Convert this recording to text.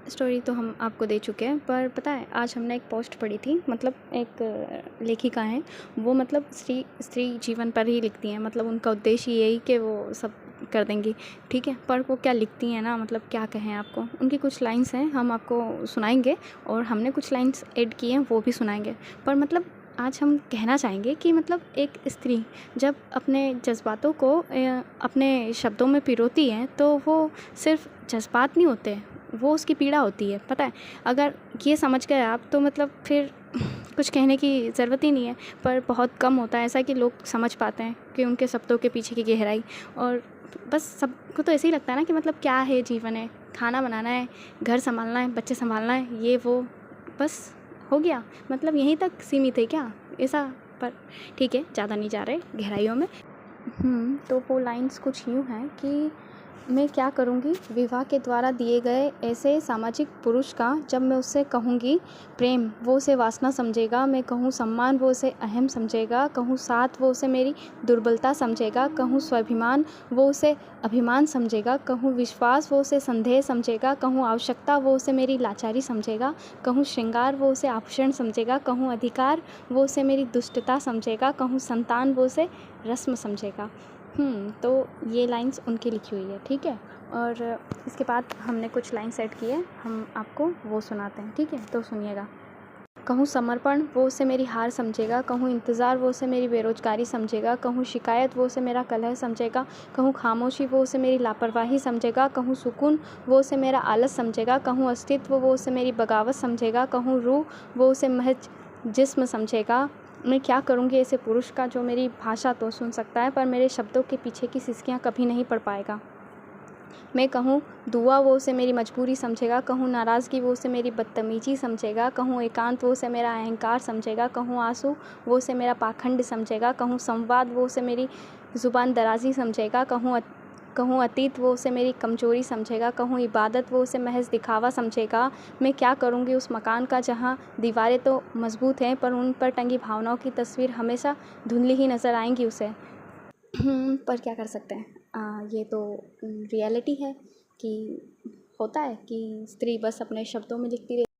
Story तो हम आपको दे चुके हैं, पर पता है आज हमने एक पोस्ट पढ़ी थी, मतलब एक लेखिका हैं, वो मतलब स्त्री जीवन पर ही लिखती हैं, मतलब उनका उद्देश्य यही कि वो सब कर देंगी, ठीक है। पर वो क्या लिखती हैं ना, मतलब क्या कहें आपको, उनकी कुछ लाइन्स हैं, हम आपको सुनाएंगे और हमने कुछ लाइन्स ऐड की हैं वो भी सुनाएंगे। पर मतलब आज हम कहना चाहेंगे कि मतलब एक स्त्री जब अपने जज्बातों को अपने शब्दों में पिरोती है तो वो सिर्फ जज्बात नहीं होते, वो उसकी पीड़ा होती है, पता है। अगर ये समझ गए आप तो मतलब फिर कुछ कहने की ज़रूरत ही नहीं है। पर बहुत कम होता है ऐसा कि लोग समझ पाते हैं कि उनके शब्दों के पीछे की गहराई। और बस सबको तो ऐसे ही लगता है ना कि मतलब क्या है, जीवन है, खाना बनाना है, घर संभालना है, बच्चे संभालना है, ये वो, बस हो गया, मतलब यहीं तक सीमित है क्या ऐसा। पर ठीक है, ज़्यादा नहीं जा रहे गहराइयों में। तो वो लाइन्स कुछ यूँ हैं कि मैं क्या करूँगी विवाह के द्वारा दिए गए ऐसे सामाजिक पुरुष का, जब मैं उससे कहूँगी प्रेम वो उसे वासना समझेगा, मैं कहूँ सम्मान वो उसे अहम समझेगा, कहूँ साथ वो उसे मेरी दुर्बलता समझेगा, कहूँ स्वाभिमान वो उसे अभिमान समझेगा, कहूँ विश्वास वो उसे संदेह समझेगा, कहूँ आवश्यकता वो उसे मेरी लाचारी समझेगा, कहूँ श्रृंगार वो उसे आभूषण समझेगा, कहूँ अधिकार वो उसे मेरी दुष्टता समझेगा, कहूँ संतान वो उसे रस्म समझेगा। तो ये लाइन्स उनकी लिखी हुई है, ठीक है। और इसके बाद हमने कुछ लाइन्स ऐड की है, हम आपको वो सुनाते हैं, ठीक है, तो सुनिएगा। कहूँ समर्पण वो उसे मेरी हार समझेगा, कहूँ इंतज़ार वो उसे मेरी बेरोजगारी समझेगा, कहूँ शिकायत वो उसे मेरा कलह समझेगा, कहूँ खामोशी वो उसे मेरी लापरवाही समझेगा, कहूँ सुकून वो उसे मेरा आलस समझेगा, कहूँ अस्तित्व वो उसे मेरी बगावत समझेगा, कहूँ रूह वो उसे महज जिस्म समझेगा। मैं क्या करूँगी ऐसे पुरुष का जो मेरी भाषा तो सुन सकता है पर मेरे शब्दों के पीछे की सिसकियाँ कभी नहीं पढ़ पाएगा। मैं कहूँ दुआ वो उसे मेरी मजबूरी समझेगा, कहूँ नाराज़गी वो उसे मेरी बदतमीजी समझेगा, कहूँ एकांत वो उसे मेरा अहंकार समझेगा, कहूँ आंसू वो उसे मेरा पाखंड समझेगा, कहूँ संवाद वो उसे मेरी ज़ुबान दराज़ी समझेगा, कहूँ अतीत वो उसे मेरी कमज़ोरी समझेगा, कहूँ इबादत वो उसे महज दिखावा समझेगा। मैं क्या करूँगी उस मकान का जहाँ दीवारें तो मज़बूत हैं पर उन पर टंगी भावनाओं की तस्वीर हमेशा धुंधली ही नज़र आएंगी उसे। पर क्या कर सकते हैं, ये तो रियलिटी है कि होता है कि स्त्री बस अपने शब्दों में लिखती रहती